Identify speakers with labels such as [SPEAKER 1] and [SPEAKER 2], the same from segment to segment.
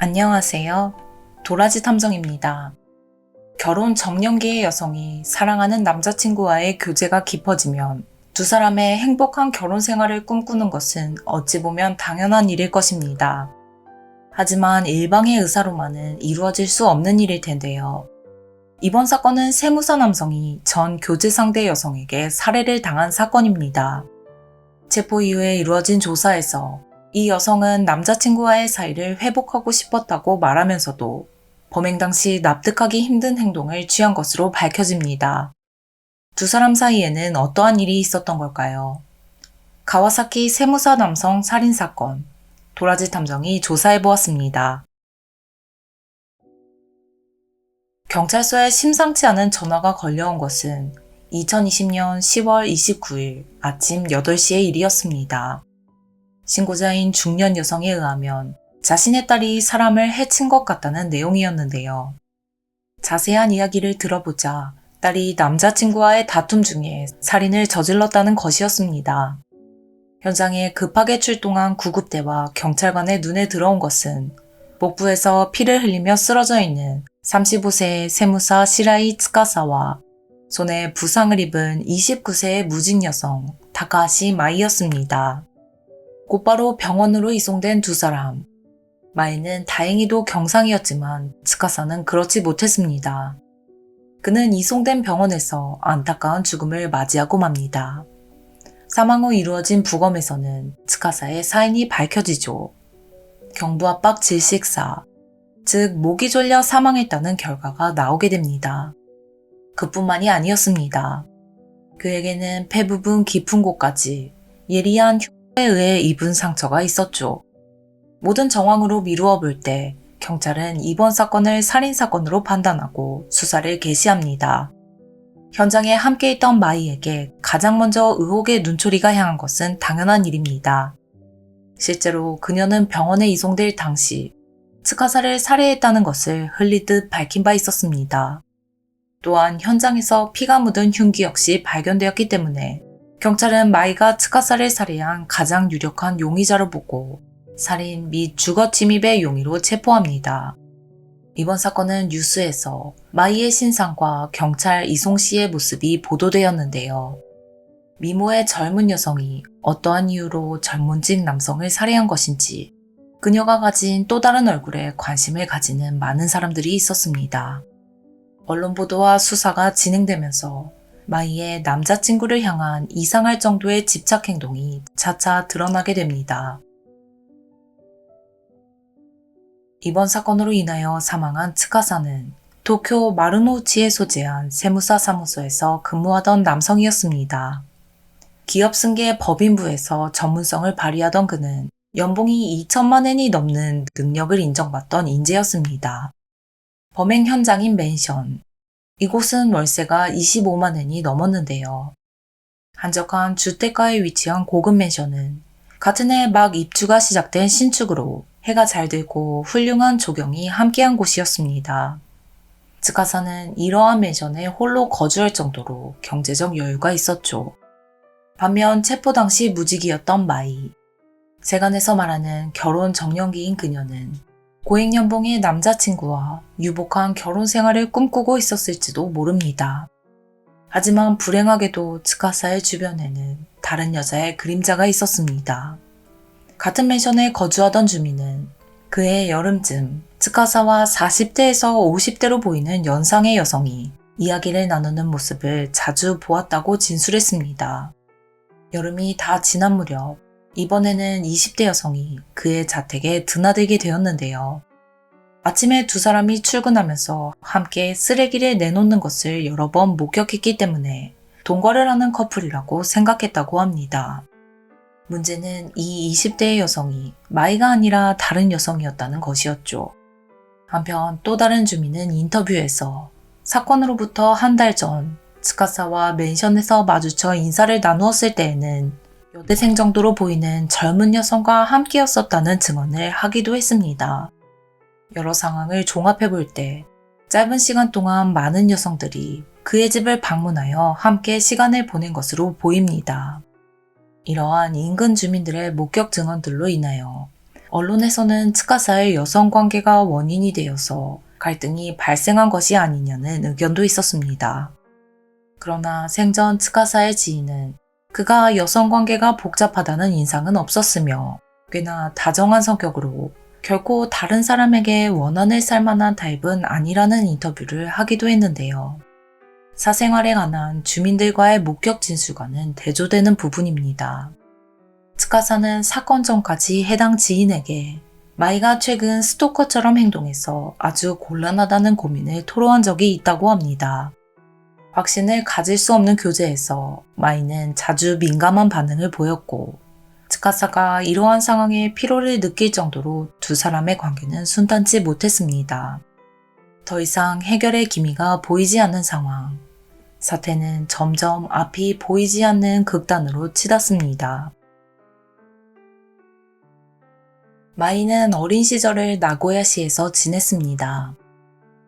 [SPEAKER 1] 안녕하세요. 도라지 탐정입니다. 결혼 정년기의 여성이 사랑하는 남자친구와의 교제가 깊어지면 두 사람의 행복한 결혼 생활을 꿈꾸는 것은 어찌 보면 당연한 일일 것입니다. 하지만 일방의 의사로만은 이루어질 수 없는 일일 텐데요. 이번 사건은 세무사 남성이 전 교제 상대 여성에게 살해를 당한 사건입니다. 체포 이후에 이루어진 조사에서 이 여성은 남자친구와의 사이를 회복하고 싶었다고 말하면서도 범행 당시 납득하기 힘든 행동을 취한 것으로 밝혀집니다. 두 사람 사이에는 어떠한 일이 있었던 걸까요? 가와사키 세무사 남성 살인사건, 도라지 탐정이 조사해보았습니다. 경찰서에 심상치 않은 전화가 걸려온 것은 2020년 10월 29일 아침 8시의 일이었습니다. 신고자인 중년 여성에 의하면 자신의 딸이 사람을 해친 것 같다는 내용이었는데요. 자세한 이야기를 들어보자 딸이 남자친구와의 다툼 중에 살인을 저질렀다는 것이었습니다. 현장에 급하게 출동한 구급대와 경찰관의 눈에 들어온 것은 복부에서 피를 흘리며 쓰러져 있는 35세의 세무사 시라이 츠카사와 손에 부상을 입은 29세의 무직 여성 타카하시 마이였습니다. 곧바로 병원으로 이송된 두 사람. 마이는 다행히도 경상이었지만 츠카사는 그렇지 못했습니다. 그는 이송된 병원에서 안타까운 죽음을 맞이하고 맙니다. 사망 후 이루어진 부검에서는 츠카사의 사인이 밝혀지죠. 경부압박 질식사, 즉 목이 졸려 사망했다는 결과가 나오게 됩니다. 그뿐만이 아니었습니다. 그에게는 폐 부분 깊은 곳까지 예리한 에 의해 입은 상처가 있었죠. 모든 정황으로 미루어 볼 때 경찰은 이번 사건을 살인사건으로 판단하고 수사를 개시합니다. 현장에 함께 있던 마이에게 가장 먼저 의혹의 눈초리가 향한 것은 당연한 일입니다. 실제로 그녀는 병원에 이송될 당시 츠카사를 살해했다는 것을 흘리듯 밝힌 바 있었습니다. 또한 현장에서 피가 묻은 흉기 역시 발견되었기 때문에 경찰은 마이가 츠카사를 살해한 가장 유력한 용의자로 보고 살인 및 주거 침입의 용의로 체포합니다. 이번 사건은 뉴스에서 마이의 신상과 경찰 이송 시의 모습이 보도되었는데요. 미모의 젊은 여성이 어떠한 이유로 젊은직 남성을 살해한 것인지 그녀가 가진 또 다른 얼굴에 관심을 가지는 많은 사람들이 있었습니다. 언론 보도와 수사가 진행되면서 마이의 남자친구를 향한 이상할 정도의 집착 행동이 차차 드러나게 됩니다. 이번 사건으로 인하여 사망한 츠카사는 도쿄 마루노우치에 소재한 세무사 사무소에서 근무하던 남성이었습니다. 기업 승계 법인부에서 전문성을 발휘하던 그는 연봉이 2천만 엔이 넘는 능력을 인정받던 인재였습니다. 범행 현장인 맨션, 이곳은 월세가 25만 엔이 넘었는데요. 한적한 주택가에 위치한 고급 맨션은 같은 해 막 입주가 시작된 신축으로 해가 잘 들고 훌륭한 조경이 함께한 곳이었습니다. 츠카사는 이러한 맨션에 홀로 거주할 정도로 경제적 여유가 있었죠. 반면 체포 당시 무직이었던 마이. 세간에서 말하는 결혼 정년기인 그녀는 고액 연봉의 남자친구와 유복한 결혼 생활을 꿈꾸고 있었을지도 모릅니다. 하지만 불행하게도 츠카사의 주변에는 다른 여자의 그림자가 있었습니다. 같은 맨션에 거주하던 주민은 그해 여름쯤 츠카사와 40대에서 50대로 보이는 연상의 여성이 이야기를 나누는 모습을 자주 보았다고 진술했습니다. 여름이 다 지난 무렵 이번에는 20대 여성이 그의 자택에 드나들게 되었는데요. 아침에 두 사람이 출근하면서 함께 쓰레기를 내놓는 것을 여러 번 목격했기 때문에 동거를 하는 커플이라고 생각했다고 합니다. 문제는 이 20대의 여성이 마이가 아니라 다른 여성이었다는 것이었죠. 한편 또 다른 주민은 인터뷰에서 사건으로부터 한 달 전 츠카사와 맨션에서 마주쳐 인사를 나누었을 때에는 여대생 정도로 보이는 젊은 여성과 함께였었다는 증언을 하기도 했습니다. 여러 상황을 종합해 볼 때 짧은 시간 동안 많은 여성들이 그의 집을 방문하여 함께 시간을 보낸 것으로 보입니다. 이러한 인근 주민들의 목격 증언들로 인하여 언론에서는 츠카사의 여성 관계가 원인이 되어서 갈등이 발생한 것이 아니냐는 의견도 있었습니다. 그러나 생전 츠카사의 지인은 그가 여성 관계가 복잡하다는 인상은 없었으며 꽤나 다정한 성격으로 결코 다른 사람에게 원한을 살 만한 타입은 아니라는 인터뷰를 하기도 했는데요. 사생활에 관한 주민들과의 목격 진술과는 대조되는 부분입니다. 츠카사는 사건 전까지 해당 지인에게 마이가 최근 스토커처럼 행동해서 아주 곤란하다는 고민을 토로한 적이 있다고 합니다. 확신을 가질 수 없는 교제에서 마이는 자주 민감한 반응을 보였고 츠카사가 이러한 상황에 피로를 느낄 정도로 두 사람의 관계는 순탄치 못했습니다. 더 이상 해결의 기미가 보이지 않는 상황. 사태는 점점 앞이 보이지 않는 극단으로 치닫습니다. 마이는 어린 시절을 나고야시에서 지냈습니다.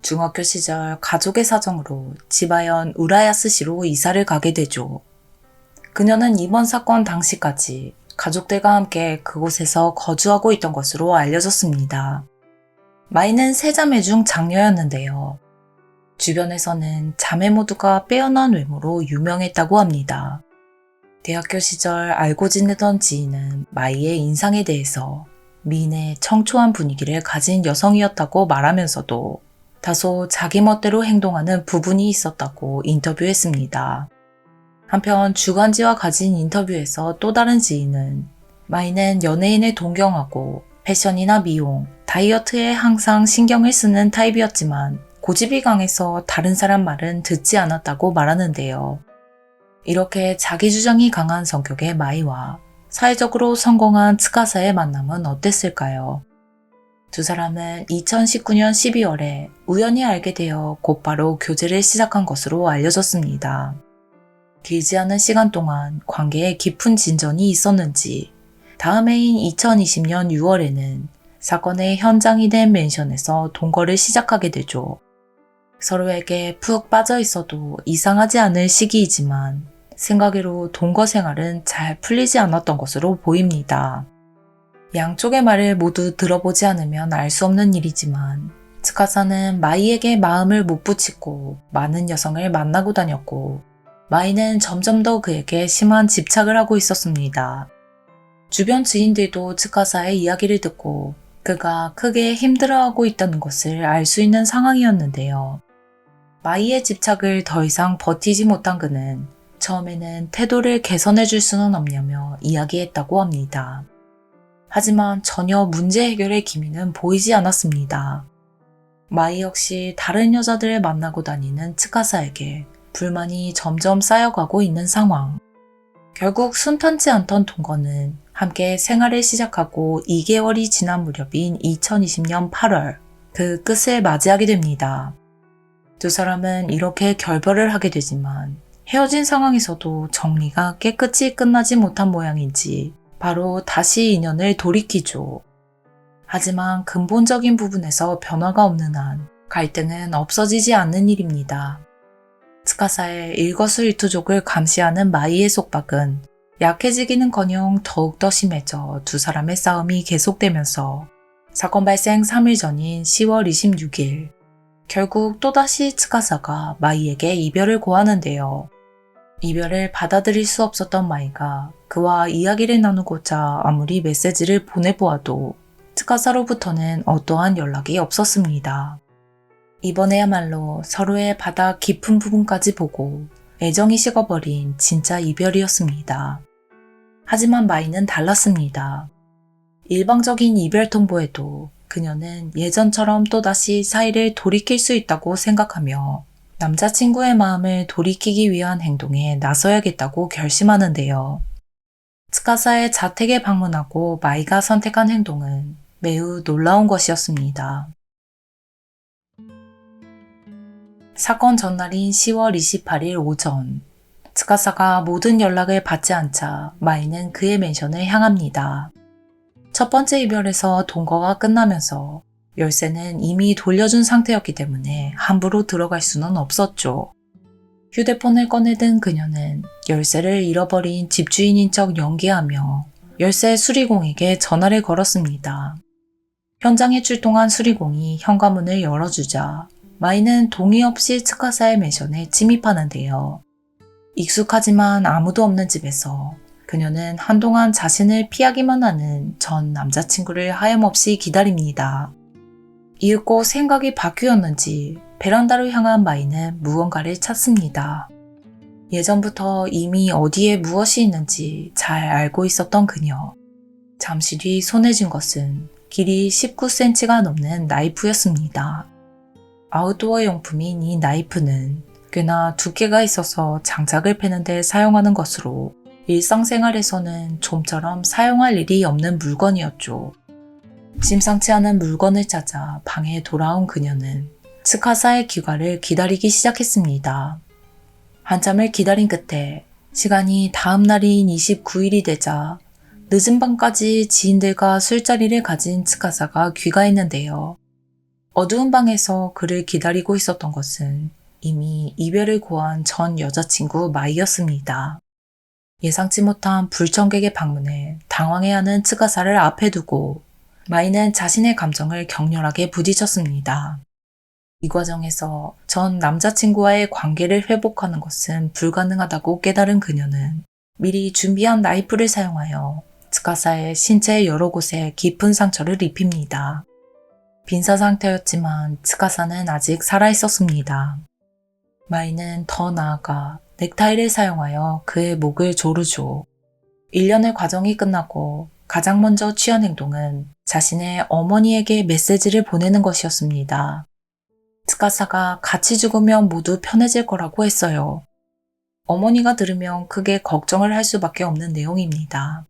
[SPEAKER 1] 중학교 시절 가족의 사정으로 지바현 우라야스시로 이사를 가게 되죠. 그녀는 이번 사건 당시까지 가족들과 함께 그곳에서 거주하고 있던 것으로 알려졌습니다. 마이는 세 자매 중 장녀였는데요. 주변에서는 자매 모두가 빼어난 외모로 유명했다고 합니다. 대학교 시절 알고 지내던 지인은 마이의 인상에 대해서 미인의 청초한 분위기를 가진 여성이었다고 말하면서도 다소 자기 멋대로 행동하는 부분이 있었다고 인터뷰했습니다. 한편 주간지와 가진 인터뷰에서 또 다른 지인은 마이는 연예인을 동경하고 패션이나 미용, 다이어트에 항상 신경을 쓰는 타입이었지만 고집이 강해서 다른 사람 말은 듣지 않았다고 말하는데요. 이렇게 자기 주장이 강한 성격의 마이와 사회적으로 성공한 츠카사의 만남은 어땠을까요? 두 사람은 2019년 12월에 우연히 알게 되어 곧바로 교제를 시작한 것으로 알려졌습니다. 길지 않은 시간 동안 관계에 깊은 진전이 있었는지 다음 해인 2020년 6월에는 사건의 현장이 된 맨션에서 동거를 시작하게 되죠. 서로에게 푹 빠져 있어도 이상하지 않을 시기이지만 생각외로 동거 생활은 잘 풀리지 않았던 것으로 보입니다. 양쪽의 말을 모두 들어보지 않으면 알 수 없는 일이지만 츠카사는 마이에게 마음을 못 붙이고 많은 여성을 만나고 다녔고 마이는 점점 더 그에게 심한 집착을 하고 있었습니다. 주변 지인들도 츠카사의 이야기를 듣고 그가 크게 힘들어하고 있다는 것을 알 수 있는 상황이었는데요. 마이의 집착을 더 이상 버티지 못한 그는 처음에는 태도를 개선해 줄 수는 없냐며 이야기했다고 합니다. 하지만 전혀 문제 해결의 기미는 보이지 않았습니다. 마이 역시 다른 여자들을 만나고 다니는 츠카사에게 불만이 점점 쌓여가고 있는 상황. 결국 순탄치 않던 동거는 함께 생활을 시작하고 2개월이 지난 무렵인 2020년 8월 그 끝을 맞이하게 됩니다. 두 사람은 이렇게 결별을 하게 되지만 헤어진 상황에서도 정리가 깨끗이 끝나지 못한 모양인지 바로 다시 인연을 돌이키죠. 하지만 근본적인 부분에서 변화가 없는 한 갈등은 없어지지 않는 일입니다. 츠카사의 일거수일투족을 감시하는 마이의 속박은 약해지기는커녕 더욱더 심해져 두 사람의 싸움이 계속되면서 사건 발생 3일 전인 10월 26일 결국 또다시 츠카사가 마이에게 이별을 고하는데요. 이별을 받아들일 수 없었던 마이가 그와 이야기를 나누고자 아무리 메시지를 보내보아도 츠카사로부터는 어떠한 연락이 없었습니다. 이번에야말로 서로의 바닥 깊은 부분까지 보고 애정이 식어버린 진짜 이별이었습니다. 하지만 마이는 달랐습니다. 일방적인 이별 통보에도 그녀는 예전처럼 또다시 사이를 돌이킬 수 있다고 생각하며 남자친구의 마음을 돌이키기 위한 행동에 나서야겠다고 결심하는데요. 츠카사의 자택에 방문하고 마이가 선택한 행동은 매우 놀라운 것이었습니다. 사건 전날인 10월 28일 오전, 츠카사가 모든 연락을 받지 않자 마이는 그의 맨션을 향합니다. 첫 번째 이별에서 동거가 끝나면서 열쇠는 이미 돌려준 상태였기 때문에 함부로 들어갈 수는 없었죠. 휴대폰을 꺼내든 그녀는 열쇠를 잃어버린 집주인인 척 연기하며 열쇠 수리공에게 전화를 걸었습니다. 현장에 출동한 수리공이 현관문을 열어주자 마이는 동의 없이 츠카사의 맨션에 침입하는데요. 익숙하지만 아무도 없는 집에서 그녀는 한동안 자신을 피하기만 하는 전 남자친구를 하염없이 기다립니다. 이윽고 생각이 바뀌었는지 베란다로 향한 마이는 무언가를 찾습니다. 예전부터 이미 어디에 무엇이 있는지 잘 알고 있었던 그녀. 잠시 뒤 손에 쥔 것은 길이 19cm가 넘는 나이프였습니다. 아웃도어 용품인 이 나이프는 꽤나 두께가 있어서 장작을 패는 데 사용하는 것으로 일상생활에서는 좀처럼 사용할 일이 없는 물건이었죠. 심상치 않은 물건을 찾아 방에 돌아온 그녀는 츠카사의 귀가를 기다리기 시작했습니다. 한참을 기다린 끝에 시간이 다음 날인 29일이 되자 늦은 밤까지 지인들과 술자리를 가진 츠카사가 귀가했는데요. 어두운 방에서 그를 기다리고 있었던 것은 이미 이별을 고한 전 여자친구 마이였습니다. 예상치 못한 불청객의 방문에 당황해하는 츠카사를 앞에 두고 마이는 자신의 감정을 격렬하게 부딪혔습니다. 이 과정에서 전 남자친구와의 관계를 회복하는 것은 불가능하다고 깨달은 그녀는 미리 준비한 나이프를 사용하여 츠카사의 신체 여러 곳에 깊은 상처를 입힙니다. 빈사 상태였지만 츠카사는 아직 살아있었습니다. 마이는 더 나아가 넥타이를 사용하여 그의 목을 조르죠. 1년의 과정이 끝나고 가장 먼저 취한 행동은 자신의 어머니에게 메시지를 보내는 것이었습니다. 츠카사가 같이 죽으면 모두 편해질 거라고 했어요. 어머니가 들으면 크게 걱정을 할 수밖에 없는 내용입니다.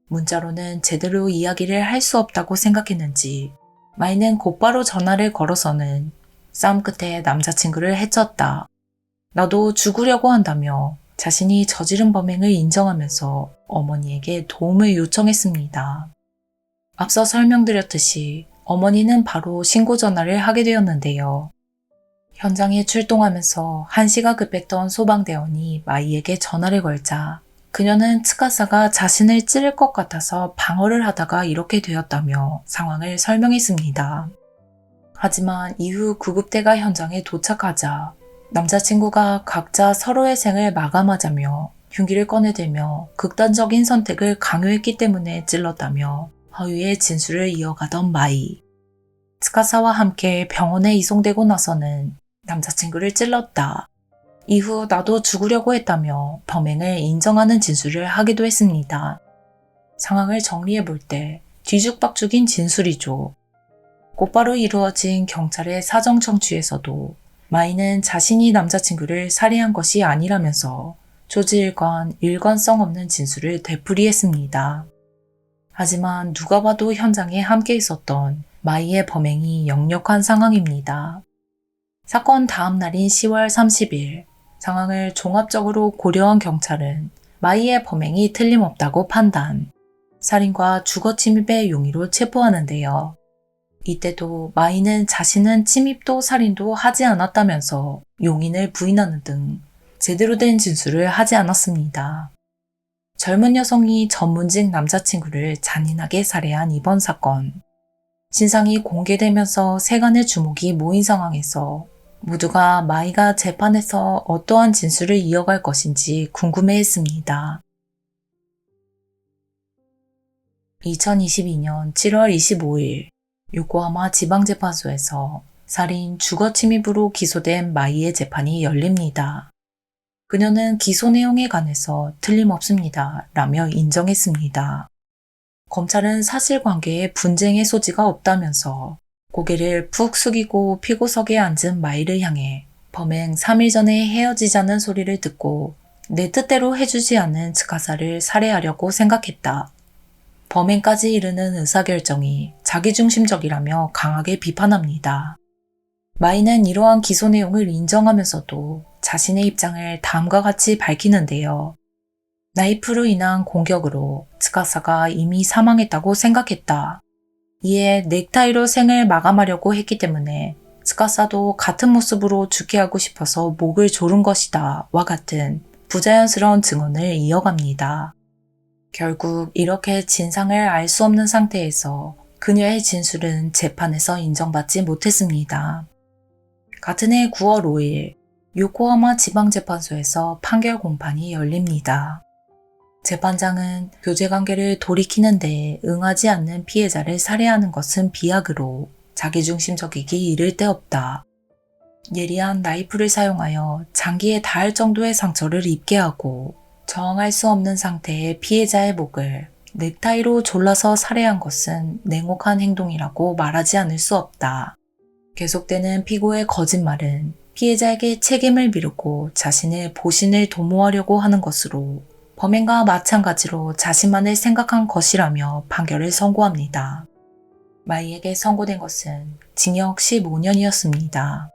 [SPEAKER 1] 문자로는 제대로 이야기를 할 수 없다고 생각했는지 마이는 곧바로 전화를 걸어서는 싸움 끝에 남자친구를 해쳤다. 나도 죽으려고 한다며 자신이 저지른 범행을 인정하면서 어머니에게 도움을 요청했습니다. 앞서 설명드렸듯이 어머니는 바로 신고 전화를 하게 되었는데요. 현장에 출동하면서 한시가 급했던 소방대원이 마이에게 전화를 걸자 그녀는 츠카사가 자신을 찌를 것 같아서 방어를 하다가 이렇게 되었다며 상황을 설명했습니다. 하지만 이후 구급대가 현장에 도착하자 남자친구가 각자 서로의 생을 마감하자며 흉기를 꺼내들며 극단적인 선택을 강요했기 때문에 찔렀다며 허위의 진술을 이어가던 마이. 츠카사와 함께 병원에 이송되고 나서는 남자친구를 찔렀다. 이후 나도 죽으려고 했다며 범행을 인정하는 진술을 하기도 했습니다. 상황을 정리해볼 때 뒤죽박죽인 진술이죠. 곧바로 이루어진 경찰의 사정 청취에서도 마이는 자신이 남자친구를 살해한 것이 아니라면서 조직일관 일관성 없는 진술을 되풀이했습니다. 하지만 누가 봐도 현장에 함께 있었던 마이의 범행이 역력한 상황입니다. 사건 다음 날인 10월 30일 상황을 종합적으로 고려한 경찰은 마이의 범행이 틀림없다고 판단, 살인과 주거침입의 용의로 체포하는데요. 이때도 마이는 자신은 침입도 살인도 하지 않았다면서 용인을 부인하는 등 제대로 된 진술을 하지 않았습니다. 젊은 여성이 전문직 남자친구를 잔인하게 살해한 이번 사건. 진상이 공개되면서 세간의 주목이 모인 상황에서 모두가 마이가 재판에서 어떠한 진술을 이어갈 것인지 궁금해했습니다. 2022년 7월 25일 요코하마 지방재판소에서 살인, 주거침입으로 기소된 마이의 재판이 열립니다. 그녀는 기소 내용에 관해서 틀림없습니다 라며 인정했습니다. 검찰은 사실관계에 분쟁의 소지가 없다면서 고개를 푹 숙이고 피고석에 앉은 마이를 향해 범행 3일 전에 헤어지자는 소리를 듣고 내 뜻대로 해주지 않은 츠카사를 살해하려고 생각했다. 범행까지 이르는 의사결정이 자기중심적이라며 강하게 비판합니다. 마이는 이러한 기소 내용을 인정하면서도 자신의 입장을 다음과 같이 밝히는데요. 나이프로 인한 공격으로 츠카사가 이미 사망했다고 생각했다. 이에 넥타이로 생을 마감하려고 했기 때문에 츠카사도 같은 모습으로 죽게 하고 싶어서 목을 조른 것이다 와 같은 부자연스러운 증언을 이어갑니다. 결국 이렇게 진상을 알 수 없는 상태에서 그녀의 진술은 재판에서 인정받지 못했습니다. 같은 해 9월 5일 요코하마 지방재판소에서 판결 공판이 열립니다. 재판장은 교제관계를 돌이키는 데 응하지 않는 피해자를 살해하는 것은 비약으로 자기중심적이기 이를 데 없다. 예리한 나이프를 사용하여 장기에 닿을 정도의 상처를 입게 하고 저항할 수 없는 상태의 피해자의 목을 넥타이로 졸라서 살해한 것은 냉혹한 행동이라고 말하지 않을 수 없다. 계속되는 피고의 거짓말은 피해자에게 책임을 미루고 자신의 보신을 도모하려고 하는 것으로 범행과 마찬가지로 자신만을 생각한 것이라며 판결을 선고합니다. 마이에게 선고된 것은 징역 15년이었습니다.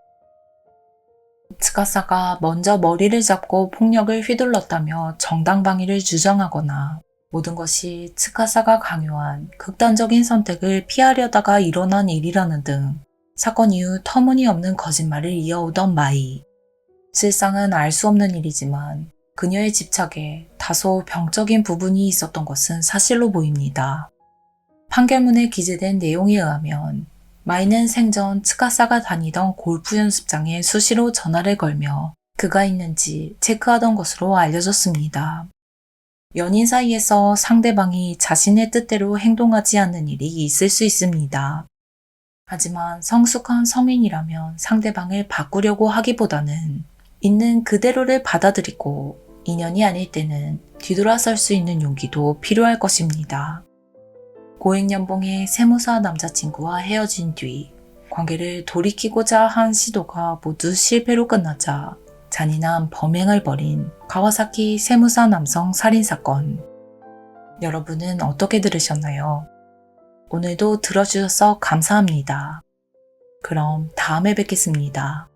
[SPEAKER 1] 츠카사가 먼저 머리를 잡고 폭력을 휘둘렀다며 정당방위를 주장하거나 모든 것이 츠카사가 강요한 극단적인 선택을 피하려다가 일어난 일이라는 등 사건 이후 터무니없는 거짓말을 이어오던 마이. 실상은 알 수 없는 일이지만 그녀의 집착에 다소 병적인 부분이 있었던 것은 사실로 보입니다. 판결문에 기재된 내용에 의하면 마이는 생전 츠카사가 다니던 골프 연습장에 수시로 전화를 걸며 그가 있는지 체크하던 것으로 알려졌습니다. 연인 사이에서 상대방이 자신의 뜻대로 행동하지 않는 일이 있을 수 있습니다. 하지만 성숙한 성인이라면 상대방을 바꾸려고 하기보다는 있는 그대로를 받아들이고 인연이 아닐 때는 뒤돌아설 수 있는 용기도 필요할 것입니다. 고액연봉의 세무사 남자친구와 헤어진 뒤 관계를 돌이키고자 한 시도가 모두 실패로 끝나자 잔인한 범행을 벌인 가와사키 세무사 남성 살인사건. 여러분은 어떻게 들으셨나요? 오늘도 들어주셔서 감사합니다. 그럼 다음에 뵙겠습니다.